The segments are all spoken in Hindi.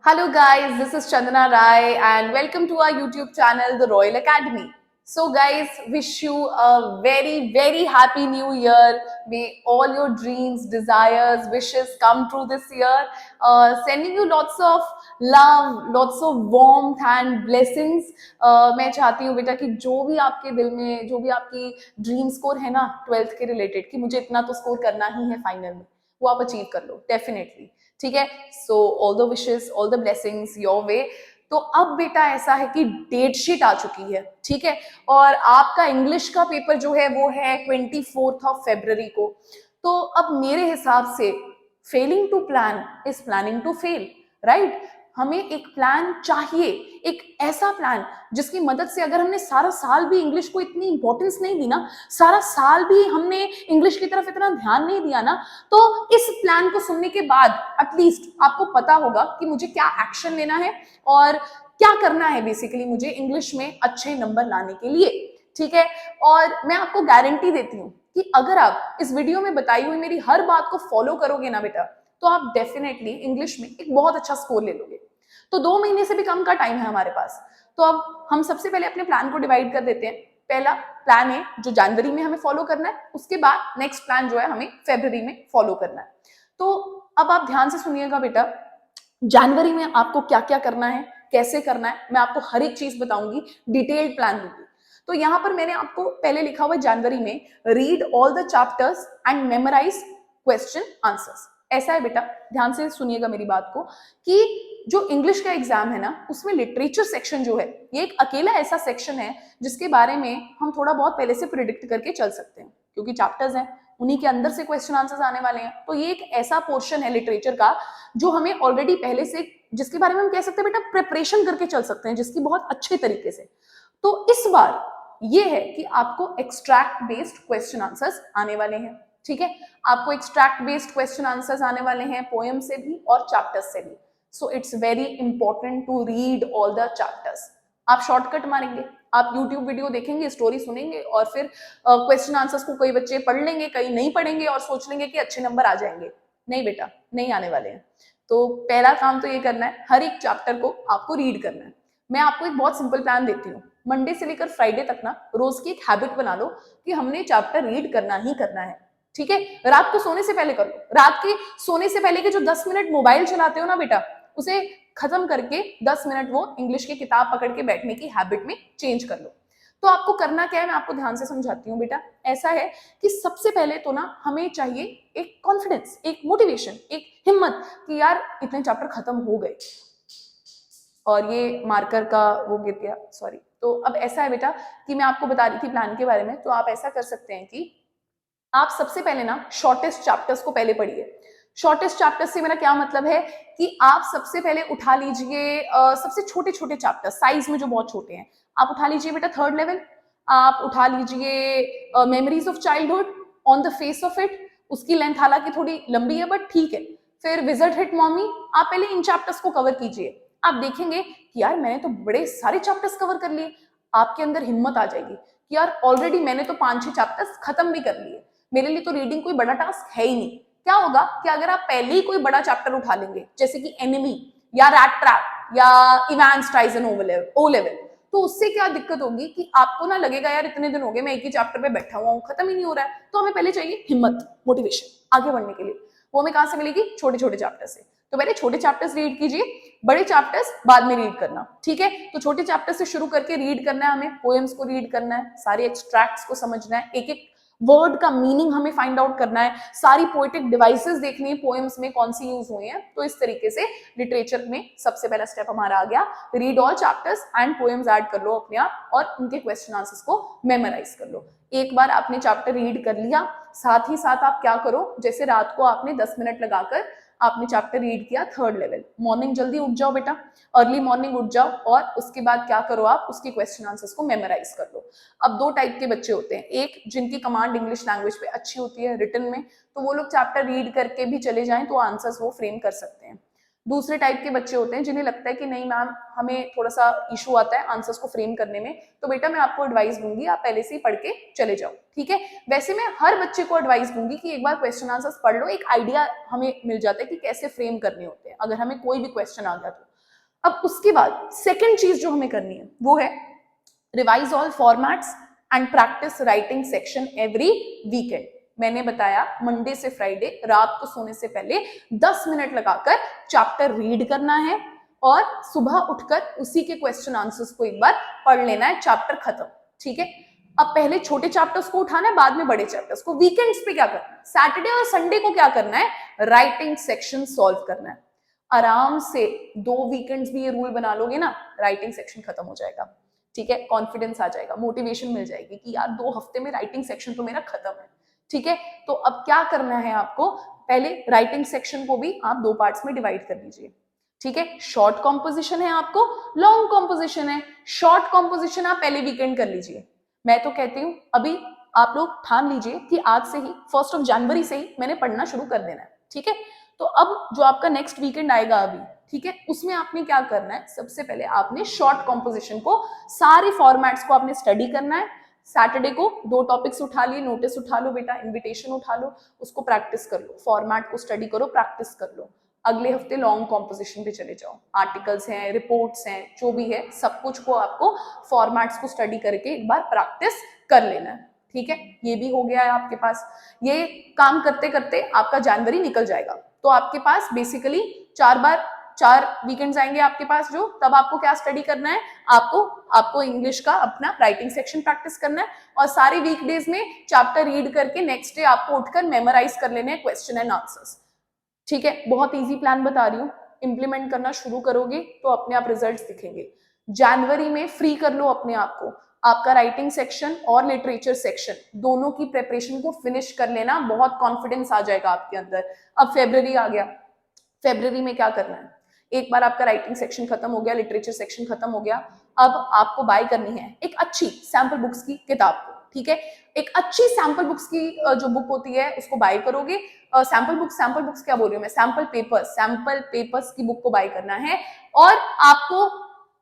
Hello guys, this is Chandana Rai and welcome to our YouTube channel, The Royal Academy. So guys, wish you a very happy new year. May all your dreams, desires, wishes come true this year. Sending you lots of love, lots of warmth and blessings. मैं चाहती हूँ बेटा कि जो भी आपके दिल में, जो भी आपकी ड्रीम स्कोर है ना 12th के रिलेटेड कि मुझे इतना तो स्कोर करना ही है फाइनल में, वो आप अचीव कर लो डेफिनेटली. ठीक है. So all the wishes, all the blessings your way. तो अब बेटा ऐसा है कि डेट शीट आ चुकी है. ठीक है. और आपका इंग्लिश का पेपर जो है वो है 24 फरवरी को. तो अब मेरे हिसाब से failing to plan is planning to fail. Right. हमें एक प्लान चाहिए, एक ऐसा प्लान जिसकी मदद से अगर हमने सारा साल भी इंग्लिश को इतनी इंपॉर्टेंस नहीं दी ना, सारा साल भी हमने इंग्लिश की तरफ इतना ध्यान नहीं दिया ना, तो इस प्लान को सुनने के बाद एटलीस्ट आपको पता होगा कि मुझे क्या एक्शन लेना है और क्या करना है बेसिकली मुझे इंग्लिश में अच्छे नंबर लाने के लिए. ठीक है. और मैं आपको गारंटी देती हूँ कि अगर आप इस वीडियो में बताई हुई मेरी हर बात को फॉलो करोगे ना बेटा, तो आप डेफिनेटली इंग्लिश में एक बहुत अच्छा स्कोर ले लोगे. तो 2 महीने से भी कम का टाइम है हमारे पास. तो अब हम सबसे पहले अपने प्लान को डिवाइड कर देते हैं. पहला प्लान है जो जनवरी में हमें फॉलो करना है, उसके बाद नेक्स्ट प्लान जो है हमें फरवरी में फॉलो करना है. तो अब आप ध्यान से सुनिएगा बेटा, जनवरी में आपको क्या क्या करना है, कैसे करना है, मैं आपको हर एक चीज बताऊंगी, डिटेल्ड प्लान दूंगी. तो यहाँ पर मैंने आपको पहले लिखा हुआ है जनवरी में read all the chapters and memorise question answers. ऐसा है बेटा, ध्यान से सुनिएगा मेरी बात को, कि जो इंग्लिश का एग्जाम है ना उसमें लिटरेचर सेक्शन जो है ये एक अकेला ऐसा सेक्शन है जिसके बारे में हम थोड़ा बहुत पहले से प्रिडिक्ट करके चल सकते हैं, क्योंकि चैप्टर्स हैं उन्हीं के अंदर से क्वेश्चन आंसर्स आने वाले हैं. तो ये एक ऐसा पोर्शन है लिटरेचर का जो हमें ऑलरेडी पहले से, जिसके बारे में हम कह सकते हैं बेटा प्रिपरेशन करके चल सकते हैं, जिसकी बहुत अच्छे तरीके से. तो इस बार ये है कि आपको एक्सट्रैक्ट बेस्ड क्वेश्चन आंसर्स आने वाले हैं. ठीक है. आपको एक्सट्रैक्ट बेस्ड क्वेश्चन आंसर्स आने वाले हैं पोएम से भी और चैप्टर्स से भी. So it's very important to read all the chapters. आप शॉर्टकट मारेंगे, आप यूट्यूब वीडियो देखेंगे, स्टोरी सुनेंगे और फिर क्वेश्चन आंसर्स को कई बच्चे पढ़ लेंगे, कई नहीं पढ़ेंगे और सोच लेंगे कि अच्छे नंबर आ जाएंगे. नहीं बेटा, नहीं आने वाले हैं. तो पहला काम तो ये करना है, हर एक चैप्टर को आपको रीड करना है. मैं आपको एक बहुत सिंपल प्लान देती हूँ. मंडे से लेकर फ्राइडे तक ना रोज की एक हैबिट बना लो कि हमने चैप्टर रीड करना ही करना है. ठीक है. रात को सोने से पहले कर लो. रात के सोने से पहले के जो 10 मिनट मोबाइल चलाते हो ना बेटा, उसे खत्म करके 10 मिनट वो इंग्लिश की किताब पकड़ के बैठने की हैबिट में चेंज कर लो. तो आपको करना क्या है, मैं आपको ध्यान से समझाती हूँ बेटा. ऐसा है कि सबसे पहले तो ना हमें चाहिए एक कॉन्फिडेंस, एक मोटिवेशन, एक हिम्मत कि यार इतने चैप्टर खत्म हो गए. और ये मार्कर का वो गिर गया, सॉरी. तो अब ऐसा है बेटा कि मैं आपको बता रही थी प्लान के बारे में. तो आप ऐसा कर सकते हैं कि आप सबसे पहले ना शॉर्टेस्ट चैप्टर्स को पहले पढ़िए. शॉर्टेस्ट चैप्टर्स से मेरा क्या मतलब है कि आप सबसे पहले उठा लीजिए सबसे छोटे छोटे चैप्टर, साइज में जो बहुत छोटे हैं. आप उठा लीजिए बेटा थर्ड लेवल. आप उठा लीजिए memories of childhood, on the face of it. उसकी लेंथ हालांकि थोड़ी लंबी है बट ठीक है. फिर विजिट हिट मॉमी. आप पहले इन चैप्टर्स को कवर कीजिए. आप देखेंगे कि यार मैंने तो बड़े सारे चैप्टर्स कवर कर लिए. आपके अंदर हिम्मत आ जाएगी कि यार ऑलरेडी मैंने तो 5-6 चैप्टर्स खत्म भी कर लिए, मेरे लिए तो रीडिंग कोई बड़ा टास्क है ही नहीं. क्या होगा कि अगर आप पहले ही कोई बड़ा चैप्टर उठा लेंगे जैसे कि एनिमी या रैट ट्रैप या इवांस ट्राइजन ओ लेवल, तो उससे क्या दिक्कत होगी कि आपको ना लगेगा यार इतने दिन हो गए मैं एक ही चैप्टर पे बैठा हुआ हूँ, खत्म ही नहीं हो रहा है. तो हमें पहले चाहिए हिम्मत, मोटिवेशन आगे बढ़ने के लिए. वो हमें कहां से मिलेगी? छोटे छोटे चैप्टर से. तो पहले छोटे चैप्टर्स रीड कीजिए, बड़े चैप्टर्स बाद में रीड करना. ठीक है. तो छोटे चैप्टर से शुरू करके रीड करना है हमें, पोएम्स को रीड करना है, सारे एक्सट्रैक्ट्स को समझना है, एक एक वर्ड का मीनिंग हमें फाइंड आउट करना है, सारी पोएटिक डिवाइसेस देखनी है पोएम्स में कौन सी यूज हुई हैं. तो इस तरीके से लिटरेचर में सबसे पहला स्टेप हमारा आ गया, read all chapters and poems add कर लो अपने आप और उनके क्वेश्चन आंसर्स को मेमोराइज कर लो. एक बार आपने चैप्टर रीड कर लिया, साथ ही साथ आप क्या करो, जैसे रात को आपने 10 मिनट लगाकर आपने चैप्टर रीड किया थर्ड लेवल, मॉर्निंग जल्दी उठ जाओ बेटा, अर्ली मॉर्निंग उठ जाओ और उसके बाद क्या करो, आप उसके क्वेश्चन आंसर्स को मेमोराइज कर लो. अब 2 टाइप के बच्चे होते हैं, एक जिनकी कमांड इंग्लिश लैंग्वेज पे अच्छी होती है रिटन में, तो वो लोग चैप्टर रीड करके भी चले जाएं तो आंसर्स वो फ्रेम कर सकते हैं. दूसरे टाइप के बच्चे होते हैं जिन्हें लगता है कि नहीं मैम हमें थोड़ा सा इशू आता है आंसर्स को फ्रेम करने में, तो बेटा मैं आपको एडवाइस दूंगी आप पहले से ही पढ़ के चले जाओ. ठीक है. वैसे मैं हर बच्चे को एडवाइस दूंगी कि एक बार क्वेश्चन आंसर्स पढ़ लो, एक आइडिया हमें मिल जाता है कि कैसे फ्रेम करने होते हैं अगर हमें कोई भी क्वेश्चन आ गया तो. अब उसके बाद सेकंड चीज जो हमें करनी है वो है revise all formats and practice writing section every weekend. मैंने बताया मंडे से फ्राइडे रात को सोने से पहले 10 मिनट लगाकर चैप्टर रीड करना है और सुबह उठकर उसी के क्वेश्चन आंसर्स को एक बार पढ़ लेना है, चैप्टर खत्म। ठीक है, अब पहले छोटे चैप्टर्स को उठाना है, बाद में बड़े चैप्टर्स को। वीकेंड्स पे क्या करना है, सैटरडे और संडे को क्या करना है, राइटिंग सेक्शन सॉल्व करना है। आराम से 2 वीकेंड्स भी ये रूल बना लोगे ना, राइटिंग सेक्शन खत्म हो जाएगा। ठीक है, कॉन्फिडेंस आ जाएगा, मोटिवेशन मिल जाएगी कि यार 2 हफ्ते में राइटिंग सेक्शन तो मेरा खत्म है। ठीक है, तो अब क्या करना है आपको, पहले राइटिंग सेक्शन को भी आप 2 पार्ट्स में डिवाइड कर लीजिए। ठीक है, शॉर्ट कॉम्पोजिशन है आपको, लॉन्ग कॉम्पोजिशन है। शॉर्ट कॉम्पोजिशन आप पहले वीकेंड कर लीजिए। मैं तो कहती हूं अभी आप लोग ठान लीजिए कि आज से ही 1 जनवरी से ही मैंने पढ़ना शुरू कर देना है। ठीक है, तो अब जो आपका नेक्स्ट वीकेंड आएगा अभी, ठीक है, उसमें आपने क्या करना है, सबसे पहले आपने शॉर्ट कॉम्पोजिशन को, सारे फॉर्मेट्स को आपने स्टडी करना है। सैटरडे को 2 टॉपिक्स उठा लिए, नोटिस उठा लो बेटा, इन्विटेशन उठा लो, उसको प्रैक्टिस कर लो, फॉर्मेट को स्टडी करो, प्रैक्टिस कर लो। अगले हफ्ते लॉन्ग कॉम्पोजिशन पे चले जाओ, आर्टिकल्स हैं, रिपोर्ट्स हैं, जो भी है सब कुछ को आपको फॉर्मेट्स को स्टडी करके एक बार प्रैक्टिस कर लेना है। ठीक है, ये भी हो गया है आपके पास। ये काम करते करते आपका जनवरी निकल जाएगा, तो आपके पास बेसिकली 4 वीकेंड्स आएंगे आपके पास, जो तब आपको क्या स्टडी करना है, आपको इंग्लिश का अपना राइटिंग सेक्शन प्रैक्टिस करना है और सारे वीकडेज में चैप्टर रीड करके नेक्स्ट डे आपको उठकर मेमोराइज कर लेने हैं क्वेश्चन एंड आंसर्स। ठीक है, बहुत इजी प्लान बता रही हूँ, इंप्लीमेंट करना शुरू करोगे तो अपने आप रिजल्ट्स दिखेंगे। जनवरी में फ्री कर लो अपने आप को, आपका राइटिंग सेक्शन और लिटरेचर सेक्शन दोनों की प्रिपरेशन को फिनिश कर लेना, बहुत कॉन्फिडेंस आ जाएगा आपके अंदर। अब फेब्रुअरी आ गया, फेब्रुअरी में क्या करना है, एक बार आपका राइटिंग सेक्शन खत्म हो गया, लिटरेचर सेक्शन खत्म हो गया, अब आपको बाय करनी है एक अच्छी सैंपल बुक्स की किताब को। ठीक है, एक अच्छी सैंपल बुक्स की जो बुक होती है उसको बाय करोगे। सैंपल बुक्स क्या बोल रही हूँ मैं, सैंपल पेपर्स की बुक को बाय करना है और आपको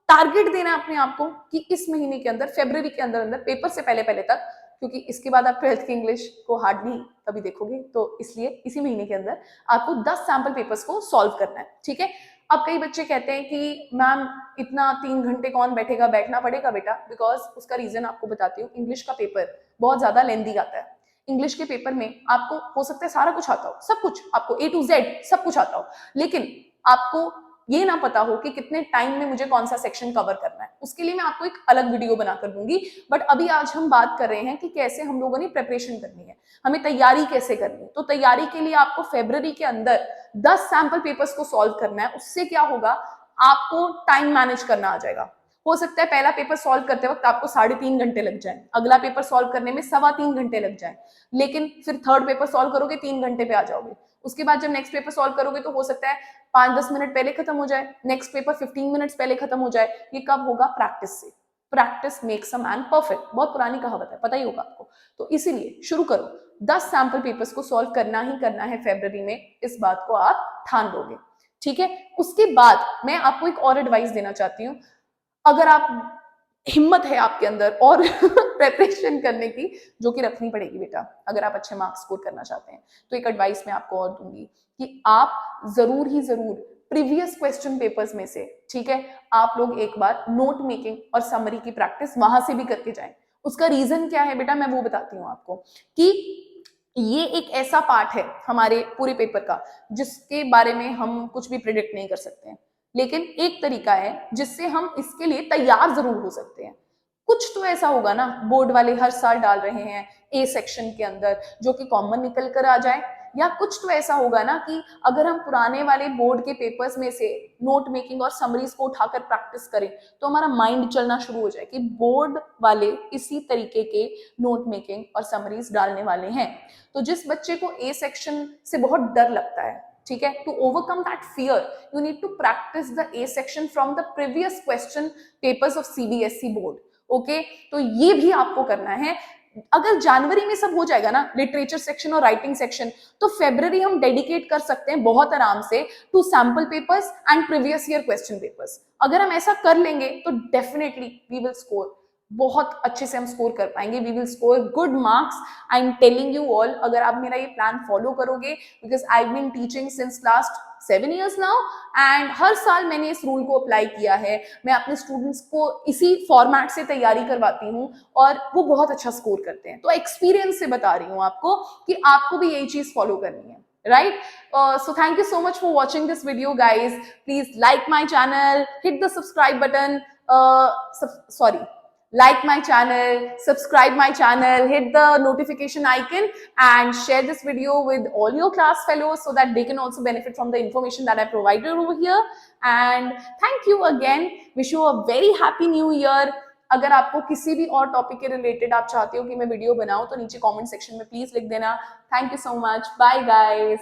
टारगेट देना है अपने आप को कि इस महीने के अंदर, फेब्रुअरी के अंदर अंदर, पेपर से पहले पहले तक, क्योंकि इसके बाद आप 12th की इंग्लिश को हार्डली कभी देखोगे, तो इसलिए इसी महीने के अंदर आपको 10 सैंपल पेपर्स को सॉल्व करना है। ठीक है, अब कई बच्चे कहते हैं कि मैम इतना 3 घंटे कौन बैठेगा, बैठना पड़ेगा बेटा, बिकॉज उसका रीजन आपको बताती हूँ, इंग्लिश का पेपर बहुत ज्यादा लेंदी आता है। इंग्लिश के पेपर में आपको हो सकता है सारा कुछ आता हो, सब कुछ आपको A to Z सब कुछ आता हो, लेकिन आपको ये ना पता हो कि कितने टाइम में मुझे कौन सा सेक्शन कवर करना है। उसके लिए मैं आपको एक अलग वीडियो बनाकर दूंगी, बट अभी आज हम बात कर रहे हैं कि कैसे हम लोगों ने प्रिपरेशन करनी है, हमें तैयारी कैसे करनी है। तो तैयारी के लिए आपको फरवरी के अंदर 10 सैंपल पेपर्स को सॉल्व करना है। उससे क्या होगा, आपको टाइम मैनेज करना आ जाएगा। हो सकता है पहला पेपर सॉल्व करते वक्त आपको 3.5 घंटे लग जाए, अगला पेपर सॉल्व करने में 3.25 घंटे लग जाए, लेकिन फिर थर्ड पेपर सॉल्व करोगे 3 घंटे पे आ जाओगे। उसके बाद जब नेक्स्ट पेपर सॉल्व करोगे तो हो सकता है 5-10 मिनट पहले खत्म हो जाए, नेक्स्ट पेपर 15 मिनट्स पहले खत्म हो जाए। ये कब होगा, प्रैक्टिस से। Practice makes a man perfect, बहुत पुरानी कहावत है, पता ही होगा आपको। तो इसीलिए शुरू करो, 10 सैंपल पेपर्स को सॉल्व करना ही करना है फरवरी में, इस बात को आप ठान लोगे। ठीक है, उसके बाद मैं आपको एक और एडवाइस देना चाहती हूँ। अगर आप हिम्मत है आपके अंदर और प्रिपरेशन करने की, जो कि रखनी पड़ेगी बेटा अगर आप अच्छे मार्क्स स्कोर करना चाहते हैं, तो एक एडवाइस मैं आपको और दूंगी कि आप जरूर ही जरूर प्रीवियस क्वेश्चन पेपर्स में से, ठीक है, आप लोग एक बार नोट मेकिंग और समरी की प्रैक्टिस वहां से भी करके जाएं। उसका रीजन क्या है बेटा, मैं वो बताती हूँ आपको कि ये एक ऐसा पार्ट है हमारे पूरे पेपर का जिसके बारे में हम कुछ भी प्रिडिक्ट नहीं कर सकते हैं, लेकिन एक तरीका है जिससे हम इसके लिए तैयार जरूर हो सकते हैं। कुछ तो ऐसा होगा ना, बोर्ड वाले हर साल डाल रहे हैं ए सेक्शन के अंदर जो कि कॉमन निकल कर आ जाए, या कुछ तो ऐसा होगा ना कि अगर हम पुराने वाले बोर्ड के पेपर्स में से नोट मेकिंग और समरीज को उठाकर प्रैक्टिस करें तो हमारा माइंड चलना शुरू हो जाए कि बोर्ड वाले इसी तरीके के नोट मेकिंग और समरीज डालने वाले हैं। तो जिस बच्चे को ए सेक्शन से बहुत डर लगता है, ठीक है, to overcome that fear you need to practise the A section from the previous question papers of CBSE board. Okay, तो ये भी आपको करना है। अगर जनवरी में सब हो जाएगा ना, लिटरेचर सेक्शन और राइटिंग सेक्शन, तो फरवरी हम डेडिकेट कर सकते हैं बहुत आराम से two sample papers and previous year question papers. अगर हम ऐसा कर लेंगे तो डेफिनेटली वी विल स्कोर, बहुत अच्छे से हम स्कोर कर पाएंगे, we will score good marks. I am telling you all, अगर आप मेरा ये प्लान फॉलो करोगे, because I been teaching since last 7 years now, and हर साल मैंने इस रूल को अप्लाई किया है. मैं अपने स्टूडेंट्स को इसी फॉर्मेट से तैयारी करवाती हूँ और वो बहुत अच्छा स्कोर करते हैं. तो एक्सपीरियंस से बता रही हूँ आपको कि आपको भी यही चीज फॉलो करनी है, right? So thank you so much for watching this video, guys. Please like my channel, hit the subscribe button. Like my channel, subscribe my channel, hit the notification icon, and share this video with all your class fellows so that they can also benefit from the information that I provided over here. And thank you again. Wish you a very happy new year. अगर आपको किसी भी और टॉपिक के रिलेटेड आप चाहते हो कि मैं वीडियो बनाऊं तो नीचे कमेंट सेक्शन में प्लीज लिख देना. Thank you so much. Bye guys.